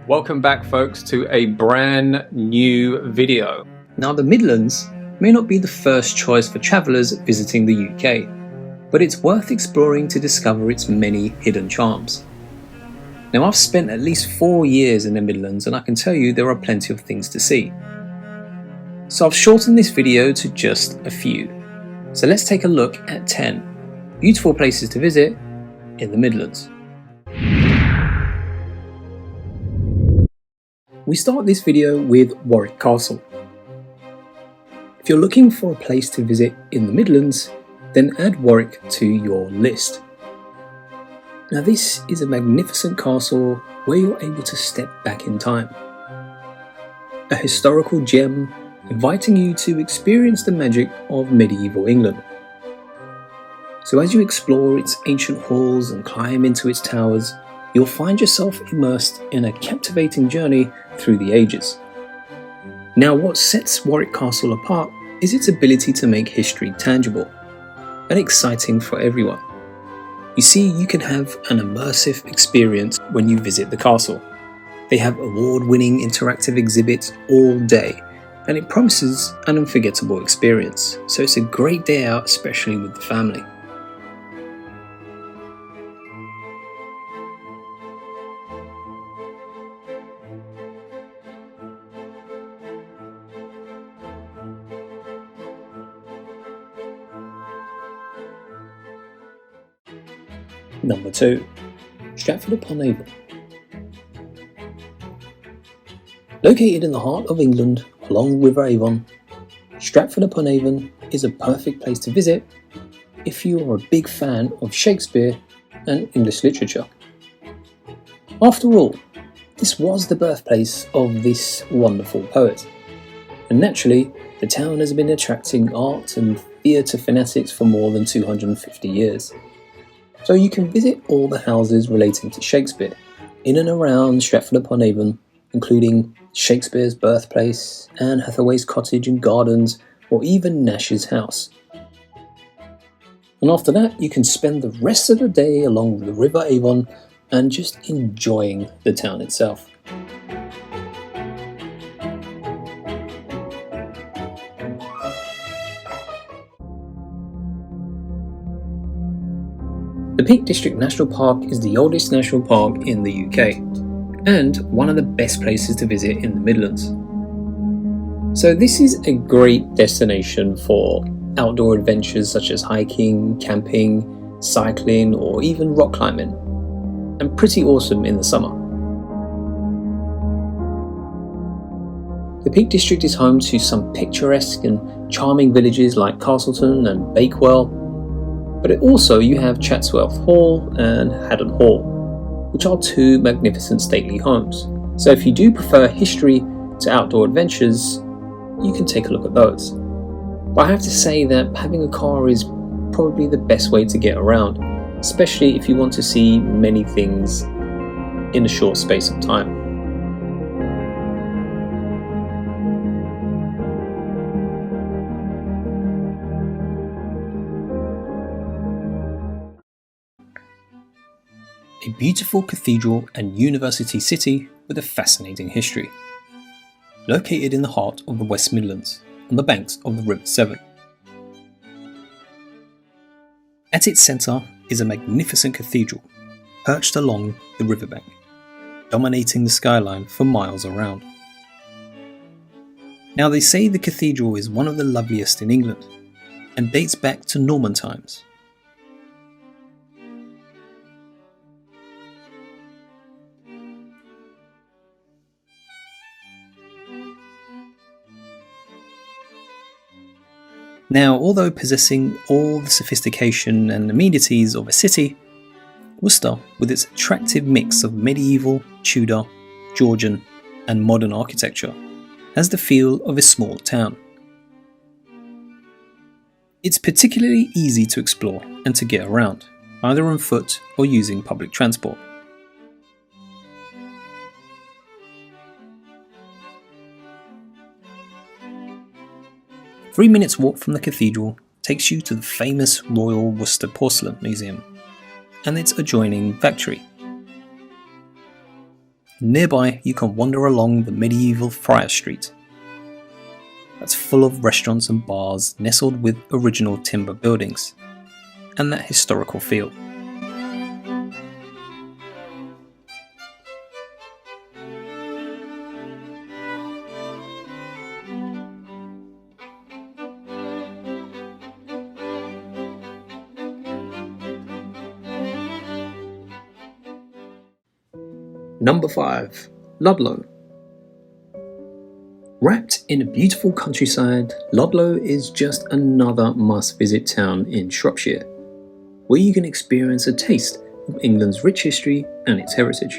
Welcome back, folks, to a brand new video. Now, the Midlands may not be the first choice for travellers visiting the UK, but it's worth exploring to discover its many hidden charms. Now, I've spent at least 4 years in the Midlands and I can tell you there are plenty of things to see. So I've shortened this video to just a few. So let's take a look at 10 beautiful places to visit in the Midlands. We start this video with Warwick Castle. If you're looking for a place to visit in the Midlands, then add Warwick to your list. Now, this is a magnificent castle where you're able to step back in time. A historical gem inviting you to experience the magic of medieval England. So as you explore its ancient halls and climb into its towers, you'll find yourself immersed in a captivating journey through the ages. Now, what sets Warwick Castle apart is its ability to make history tangible and exciting for everyone. You see, you can have an immersive experience when you visit the castle. They have award-winning interactive exhibits all day, and it promises an unforgettable experience. So it's a great day out, especially with the family. Number 2. Stratford Upon Avon. Located in the heart of England along River Avon, Stratford Upon Avon is a perfect place to visit if you are a big fan of Shakespeare and English literature. After all, this was the birthplace of this wonderful poet, and naturally the town has been attracting art and theatre fanatics for more than 250 years. So you can visit all the houses relating to Shakespeare in and around Stratford Upon Avon, including Shakespeare's birthplace, Anne Hathaway's cottage and gardens, or even Nash's house. And after that, you can spend the rest of the day along the River Avon and just enjoying the town itself. The Peak District National Park is the oldest national park in the UK and one of the best places to visit in the Midlands. So this is a great destination for outdoor adventures such as hiking, camping, cycling, or even rock climbing, and pretty awesome in the summer. The Peak District is home to some picturesque and charming villages like Castleton and Bakewell, but you have Chatsworth Hall and Haddon Hall, which are two magnificent stately homes. So if you do prefer history to outdoor adventures, you can take a look at those. But I have to say that having a car is probably the best way to get around, especially if you want to see many things in a short space of time. A beautiful cathedral and university city with a fascinating history. Located in the heart of the West Midlands, on the banks of the River Severn. At its centre is a magnificent cathedral, perched along the riverbank, dominating the skyline for miles around. Now, they say the cathedral is one of the loveliest in England, and dates back to Norman times. Now, although possessing all the sophistication and amenities of a city, Worcester, with its attractive mix of medieval, Tudor, Georgian, and modern architecture, has the feel of a small town. It's particularly easy to explore and to get around, either on foot or using public transport. A 3 minutes walk from the cathedral takes you to the famous Royal Worcester Porcelain Museum and its adjoining factory. Nearby, you can wander along the medieval Friar Street. That's full of restaurants and bars nestled with original timber buildings and that historical feel. Number 5. Ludlow. Wrapped in a beautiful countryside, Ludlow is just another must-visit town in Shropshire, where you can experience a taste of England's rich history and its heritage.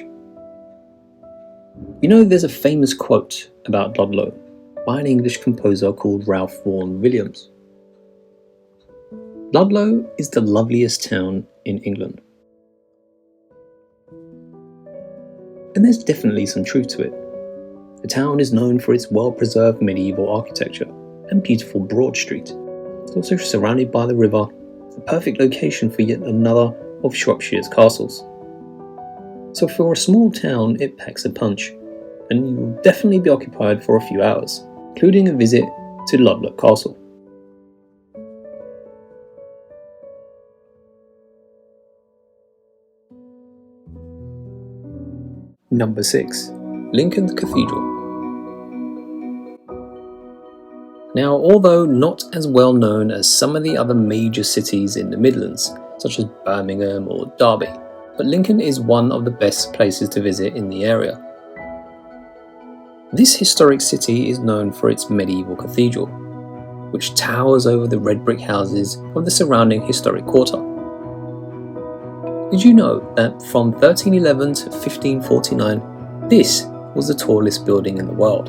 You know, there's a famous quote about Ludlow by an English composer called Ralph Vaughan Williams. Ludlow is the loveliest town in England. And there's definitely some truth to it. The town is known for its well-preserved medieval architecture and beautiful broad street. It's also surrounded by the river, the perfect location for yet another of Shropshire's castles. So for a small town, it packs a punch, and you will definitely be occupied for a few hours, including a visit to Warwick Castle. Number 6. Lincoln Cathedral. Now, although not as well known as some of the other major cities in the Midlands, such as Birmingham or Derby, but Lincoln is one of the best places to visit in the area. This historic city is known for its medieval cathedral, which towers over the red brick houses of the surrounding historic quarter. Did you know that from 1311 to 1549, this was the tallest building in the world?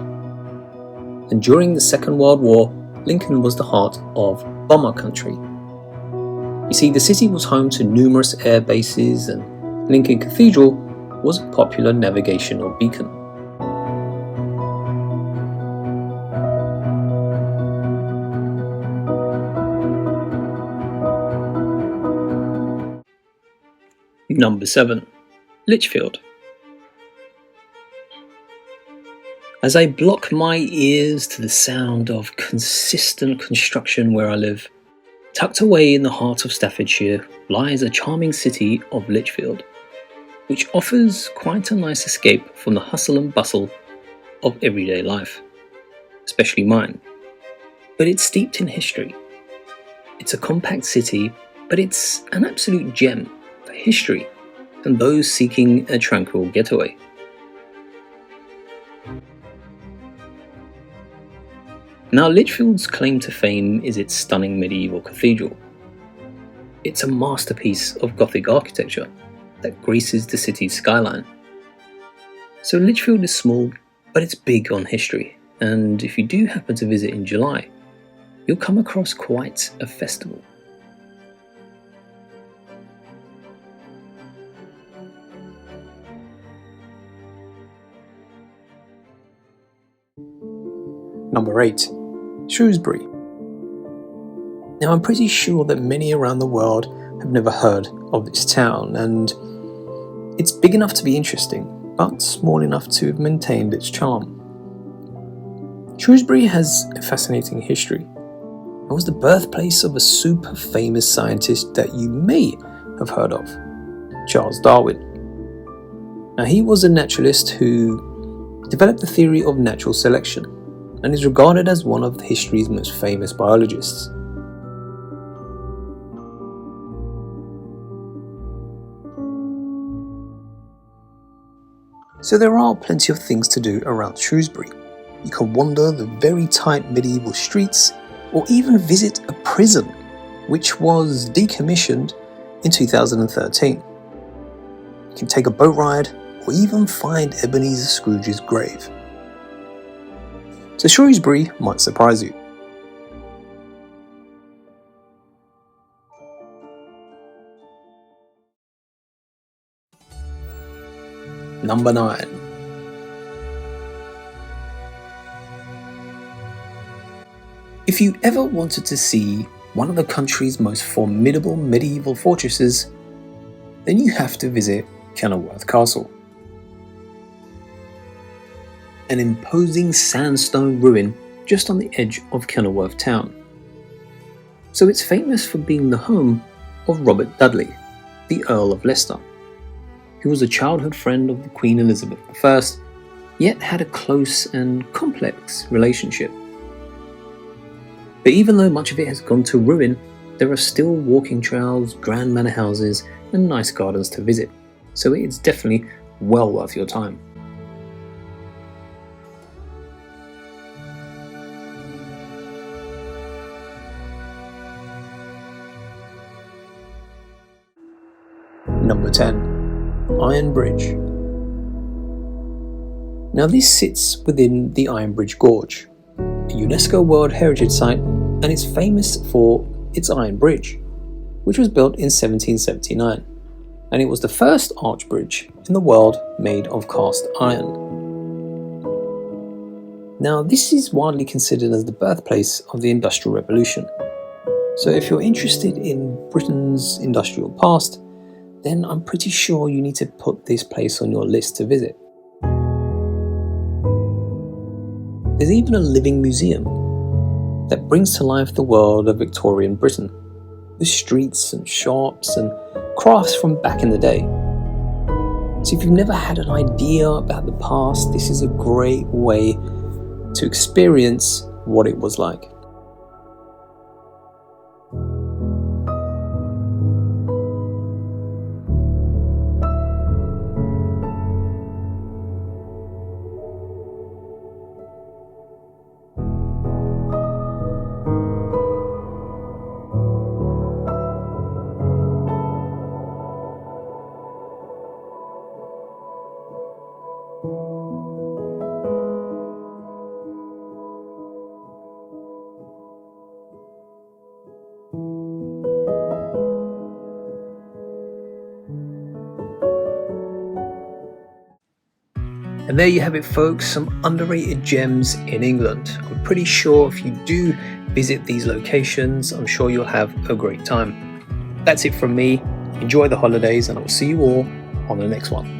And during the Second World War, Lincoln was the heart of bomber country. You see, the city was home to numerous air bases, and Lincoln Cathedral was a popular navigational beacon. Number 7. Lichfield. As I block my ears to the sound of consistent construction where I live, tucked away in the heart of Staffordshire lies a charming city of Lichfield, which offers quite a nice escape from the hustle and bustle of everyday life, especially mine. But it's steeped in history. It's a compact city, but it's an absolute gem for history and those seeking a tranquil getaway. Now, Lichfield's claim to fame is its stunning medieval cathedral. It's a masterpiece of Gothic architecture that graces the city's skyline. So Lichfield is small, but it's big on history, and if you do happen to visit in July, you'll come across quite a festival. Number 8. Shrewsbury. Now, I'm pretty sure that many around the world have never heard of this town, and it's big enough to be interesting, but small enough to have maintained its charm. Shrewsbury has a fascinating history. It was the birthplace of a super famous scientist that you may have heard of, Charles Darwin. Now, he was a naturalist who developed the theory of natural selection and is regarded as one of history's most famous biologists. So there are plenty of things to do around Shrewsbury. You can wander the very tight medieval streets, or even visit a prison, which was decommissioned in 2013. You can take a boat ride, or even find Ebenezer Scrooge's grave. So Shrewsbury might surprise you. Number 9. If you ever wanted to see one of the country's most formidable medieval fortresses, then you have to visit Kenworth Castle. an imposing sandstone ruin just on the edge of Kenworth town. So it's famous for being the home of Robert Dudley, the Earl of Leicester, who was a childhood friend of Queen Elizabeth I, yet had a close and complex relationship. But even though much of it has gone to ruin, there are still walking trails, grand manor houses, and nice gardens to visit, so it's definitely well worth your time. Number 10. Ironbridge. Now this sits within the Ironbridge Gorge, a UNESCO World Heritage Site, and it's famous for its Iron Bridge, which was built in 1779, and it was the first arch bridge in the world made of cast iron. Now this is widely considered as the birthplace of the Industrial Revolution, so if you're interested in Britain's industrial past, then I'm pretty sure you need to put this place on your list to visit. There's even a living museum that brings to life the world of Victorian Britain, with streets and shops and crafts from back in the day. So if you've never had an idea about the past, this is a great way to experience what it was like. And there you have it, folks, some underrated gems in England. I'm pretty sure if you do visit these locations, I'm sure you'll have a great time. That's it from me. Enjoy the holidays, and I will see you all on the next one.